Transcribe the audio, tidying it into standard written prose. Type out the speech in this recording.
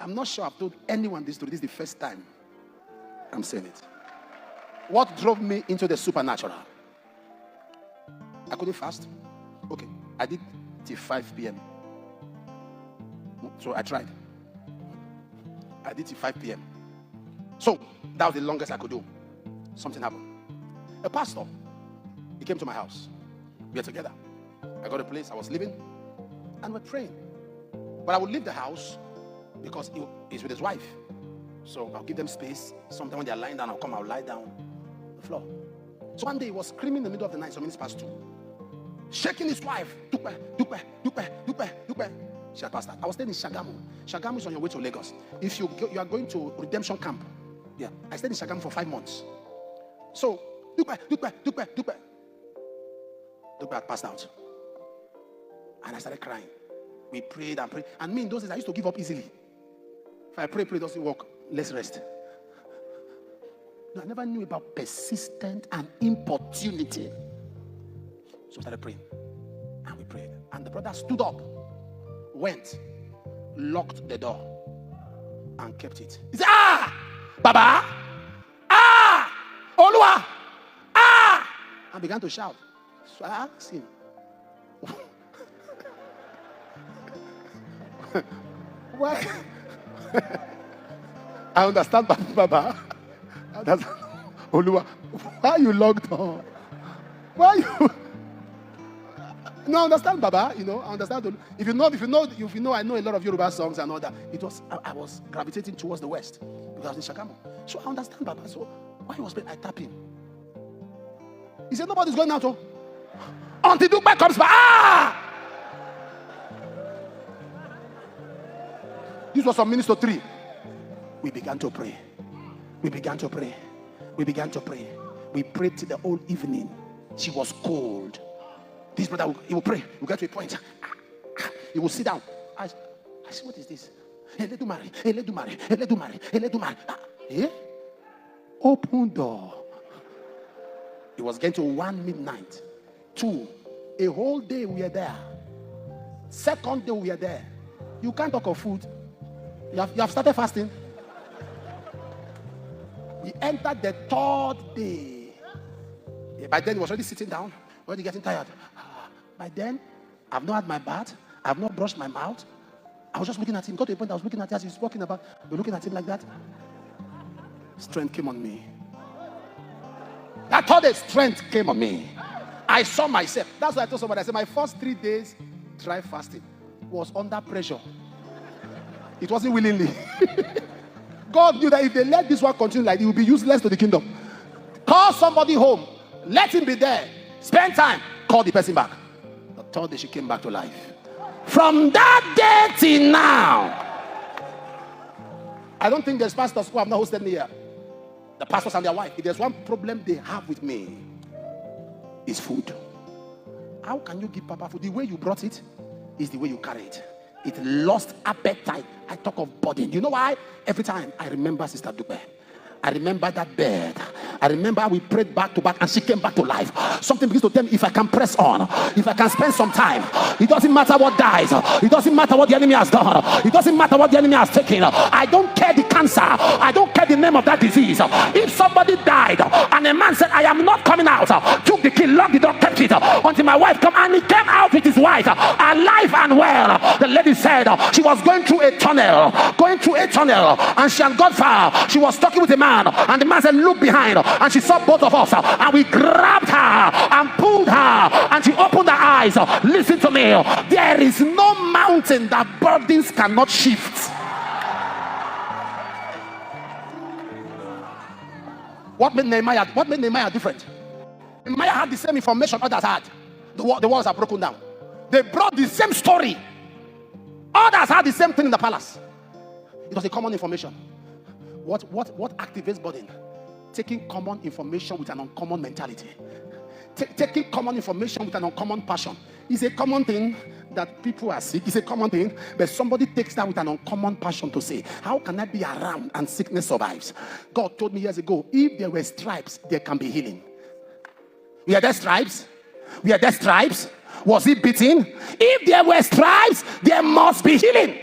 I'm not sure I've told anyone this story. This is the first time I'm saying it. What drove me into the supernatural? I couldn't fast. Okay, I did till 5 p.m. So I tried. I did till 5 p.m. So that was the longest I could do. Something happened. A pastor, he came to my house. We were together. I got a place. I was living, and we're praying. But I would leave the house because he's with his wife. So I'll give them space. Sometimes when they're lying down, I'll lie down on the floor. So one day he was screaming in the middle of the night, some minutes past 2, shaking his wife. Dupe, dupe, dupe, dupe, dupe. She had passed out. I was staying in Shagamu. Shagamu is on your way to Lagos. If you are going to redemption camp, yeah, I stayed in Shagamu for 5 months. So dupe, dupe, dupe, dupe. Dupe had passed out, and I started crying. We prayed and prayed. And me in those days, I used to give up easily. If I pray, it doesn't work. Let's rest. No, I never knew about persistent and importunity. So we started praying. And we prayed. And the brother stood up, went, locked the door, and kept it. He said, Baba! Olua! And began to shout. So I asked him, why? I understand, Baba. Olua, why are you locked on? Why you? No, I understand, Baba. I understand. If you know, I know a lot of Yoruba songs and all that. I was gravitating towards the West because I was in Shagamu. So I understand, Baba. So why was I tapping? He said, nobody's going out. Until Dupe comes back. This was on Minister 3. We began to pray. We began to pray. We began to pray. We prayed till the whole evening. She was cold. This brother, he will pray. We'll get to a point. He will sit down. I said, what is this? Open door. It was getting to 1 midnight. 2. A whole day we are there. Second day we are there. You can't talk of food. You have started fasting. We entered the 3rd day. Yeah, by then he was already sitting down. Already getting tired. By then, I've not had my bath. I've not brushed my mouth. I was just looking at him. Got to a point I was looking at him as he was walking about. We're looking at him like that. Strength came on me. That 3rd day, strength came on me. I saw myself. That's why I told somebody. I said my first 3 days dry fasting was under pressure. It wasn't willingly. God knew that if they let this one continue like it will be useless to the kingdom. Call somebody home. Let him be there. Spend time. Call the person back. The 3rd day she came back to life. From that day till now. I don't think there's pastors who have not hosted me here. The pastors and their wife. If there's one problem they have with me, it's food. How can you give Papa food? The way you brought it is the way you carry it. It lost appetite. I talk of burden. You know why? Every time I remember Sister Dupe. I remember that bed. I remember we prayed back to back and she came back to life. Something begins to tell me if I can press on, if I can spend some time. It doesn't matter what dies. It doesn't matter what the enemy has done. It doesn't matter what the enemy has taken. I don't care the cancer. I don't care the name of that disease. If somebody died and a man said, I am not coming out, took the key, locked the door, kept it until my wife came, and he came out with his wife, alive and well. The lady said she was going through a tunnel, and she had got far. She was talking with a man, and the man said, look behind, and she saw both of us, and we grabbed her and pulled her, and she opened her eyes. Listen to me, there is no mountain that burdens cannot shift. What made Nehemiah different? Nehemiah had the same information others had. The walls are broken down. They brought the same story. Others had the same thing in the palace. It was a common information. What activates burden? Taking common information with an uncommon mentality. Taking common information with an uncommon passion. It's a common thing that people are sick. It's a common thing, but somebody takes that with an uncommon passion to say, how can I be around and sickness survives? God told me years ago, if there were stripes, there can be healing. Were there stripes? Were there stripes? Was he beaten? If there were stripes, there must be healing.